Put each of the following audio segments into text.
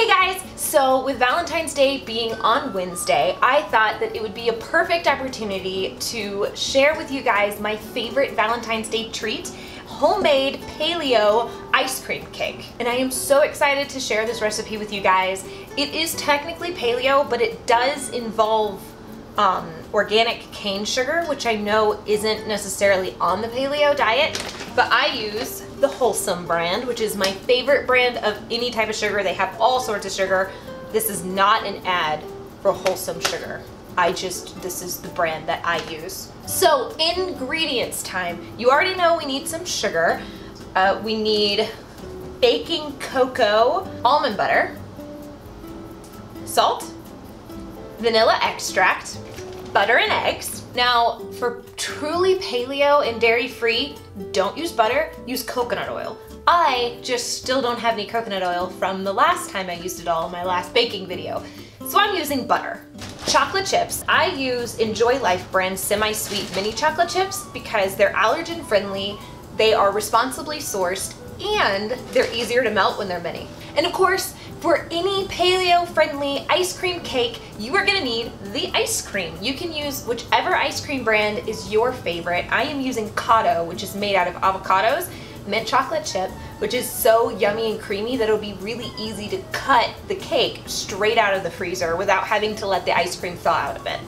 Hey guys! So with Valentine's Day being on Wednesday, I thought that it would be a perfect opportunity to share with you guys my favorite Valentine's Day treat, homemade paleo ice cream cake. And I am so excited to share this recipe with you guys. It is technically paleo, but it does involve organic cane sugar, which I know isn't necessarily on the paleo diet, but I use the Wholesome brand, which is my favorite brand of any type of sugar. They have all sorts of sugar. This is not an ad for Wholesome sugar. This is the brand that I use. So ingredients time. You already know we need some sugar. We need baking cocoa, almond butter, salt, vanilla extract, butter and eggs. Now, for truly paleo and dairy-free, don't use butter, use coconut oil. I just still don't have any coconut oil from the last time I used it all in my last baking video. So I'm using butter. Chocolate chips. I use Enjoy Life brand semi-sweet mini chocolate chips because they're allergen friendly, they are responsibly sourced, and they're easier to melt when they're mini. And of course, for any paleo-friendly ice cream cake, you are gonna need the ice cream. You can use whichever ice cream brand is your favorite. I am using Cotto, which is made out of avocados, mint chocolate chip, which is so yummy and creamy that it'll be really easy to cut the cake straight out of the freezer without having to let the ice cream thaw out a bit.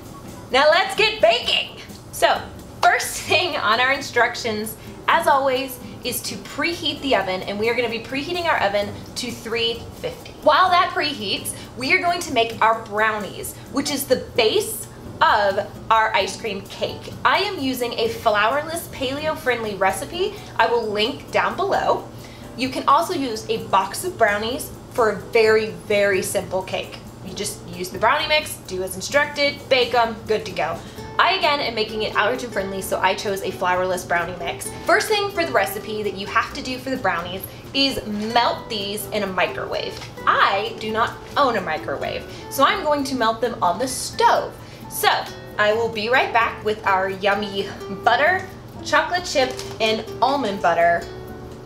Now let's get baking! So, first thing on our instructions, as always, is to preheat the oven, and we are going to be preheating our oven to 350. While that preheats, we are going to make our brownies, which is the base of our ice cream cake. I am using a flourless paleo-friendly recipe. I will link down below. You can also use a box of brownies for a very, very simple cake. You just use the brownie mix, do as instructed, bake them, good to go. I again am making it allergen friendly, so I chose a flourless brownie mix. First thing for the recipe that you have to do for the brownies is melt these in a microwave. I do not own a microwave, so I'm going to melt them on the stove. So I will be right back with our yummy butter, chocolate chip, and almond butter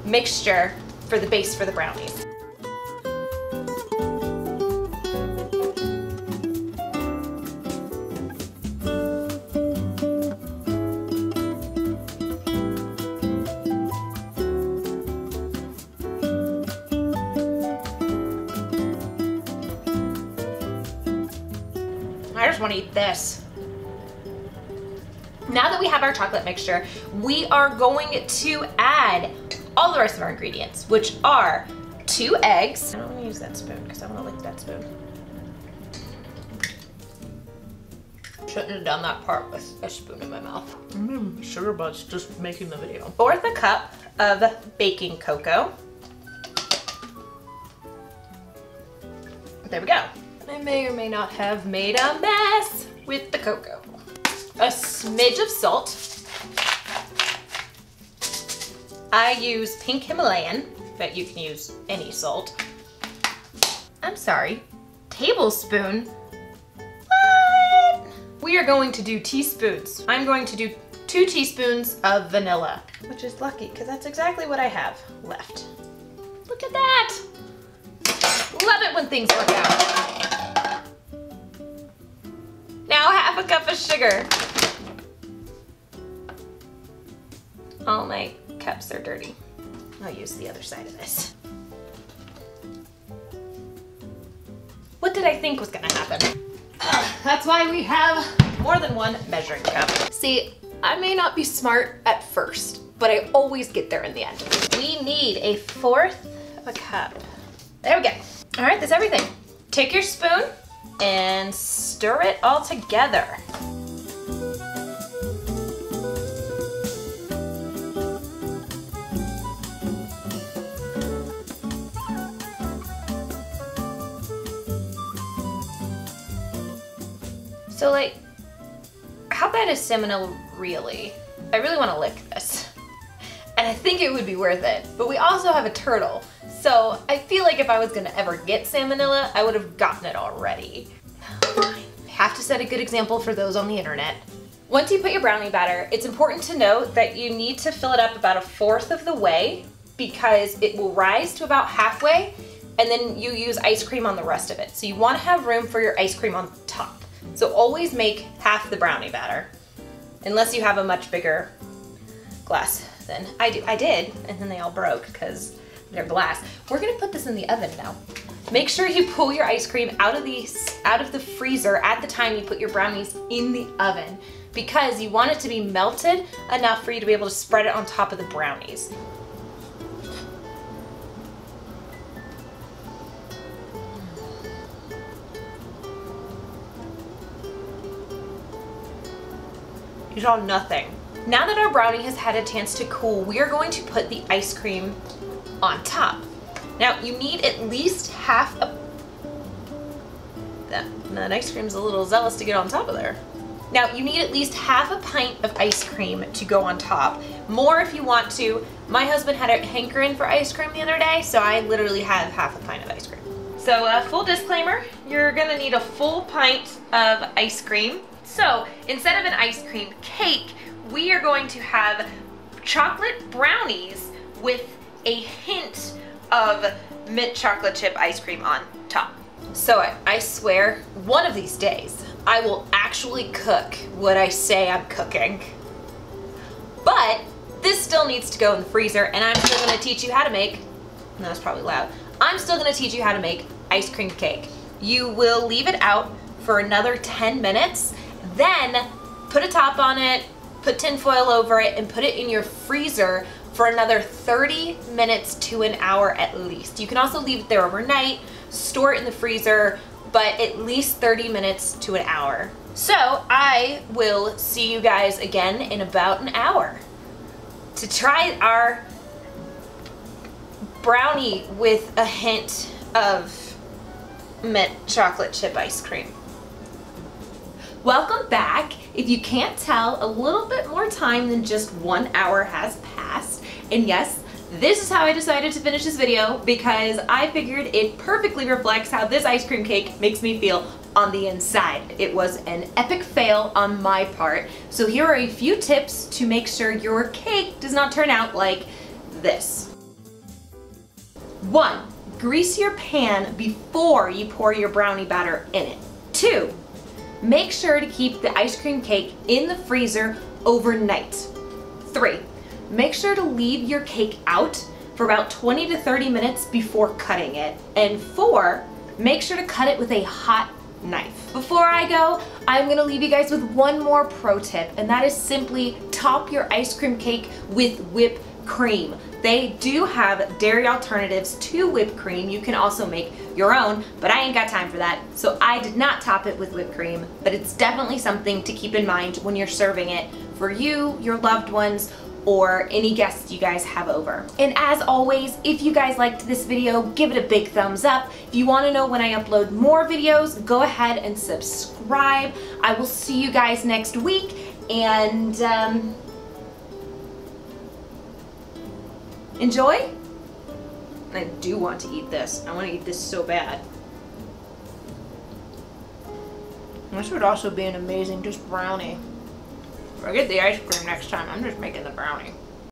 mixture for the base for the brownies. I just want to eat this. Now that we have our chocolate mixture, we are going to add all the rest of our ingredients, which are 2 eggs. I don't want to use that spoon because I want to lick that spoon. Shouldn't have done that part with a spoon in my mouth. Sugar butts just making the video. 1/4 cup of baking cocoa. There we go. I may or may not have made a mess with the cocoa. A smidge of salt. I use pink Himalayan, but you can use any salt. I'm sorry, tablespoon? What? We are going to do teaspoons. I'm going to do 2 teaspoons of vanilla, which is lucky because that's exactly what I have left. Look at that. Love it when things work out. Now 1/2 cup of sugar. All my cups are dirty. I'll use the other side of this. What did I think was gonna happen? That's why we have more than one measuring cup. See, I may not be smart at first, but I always get there in the end. We need 1/4 of a cup. There we go. All right, that's everything. Take your spoon and stir it all together. So like, how bad is salmonella really? I really want to lick this. And I think it would be worth it. But we also have a turtle. So I feel like if I was gonna ever get salmonella, I would have gotten it already. I have to set a good example for those on the internet. Once you put your brownie batter, it's important to note that you need to fill it up about 1/4 of the way because it will rise to about halfway, and then you use ice cream on the rest of it. So you want to have room for your ice cream on top. So always make half the brownie batter, unless you have a much bigger glass than I do. I did, and then they all broke because they're glass. We're gonna put this in the oven now. Make sure you pull your ice cream out of the freezer at the time you put your brownies in the oven, because you want it to be melted enough for you to be able to spread it on top of the brownies. You saw nothing. Now that our brownie has had a chance to cool, we are going to put the ice cream on top. Now you need at least half a... That ice cream's a little zealous to get on top of there. Now you need at least half a pint of ice cream to go on top. More if you want to. My husband had a hankering for ice cream the other day, so I literally have half a pint of ice cream. So full disclaimer, you're gonna need a full pint of ice cream. So instead of an ice cream cake, we are going to have chocolate brownies with a hint of mint chocolate chip ice cream on top. So I swear, one of these days, I will actually cook what I say I'm cooking. But this still needs to go in the freezer, and I'm still gonna teach you how to make, and that's probably loud, I'm still gonna teach you how to make ice cream cake. You will leave it out for another 10 minutes, then put a top on it, put tin foil over it, and put it in your freezer for another 30 minutes to an hour at least. You can also leave it there overnight, store it in the freezer, but at least 30 minutes to an hour. So I will see you guys again in about an hour to try our brownie with a hint of mint chocolate chip ice cream. Welcome back. If you can't tell, a little bit more time than just 1 hour has passed. And yes, this is how I decided to finish this video, because I figured it perfectly reflects how this ice cream cake makes me feel on the inside. It was an epic fail on my part. So here are a few tips to make sure your cake does not turn out like this. 1. Grease your pan before you pour your brownie batter in it. 2. Make sure to keep the ice cream cake in the freezer overnight. 3. Make sure to leave your cake out for about 20 to 30 minutes before cutting it. And 4, make sure to cut it with a hot knife. Before I go, I'm gonna leave you guys with one more pro tip, and that is simply top your ice cream cake with whipped cream. They do have dairy alternatives to whipped cream. You can also make your own, but I ain't got time for that. So I did not top it with whipped cream, but it's definitely something to keep in mind when you're serving it for you, your loved ones, or any guests you guys have over. And as always, if you guys liked this video, give it a big thumbs up. If you want to know when I upload more videos, go ahead and subscribe. I will see you guys next week, and enjoy. I do want to eat this. I want to eat this so bad. This would also be an amazing just brownie. Forget the ice cream next time. I'm just making the brownie.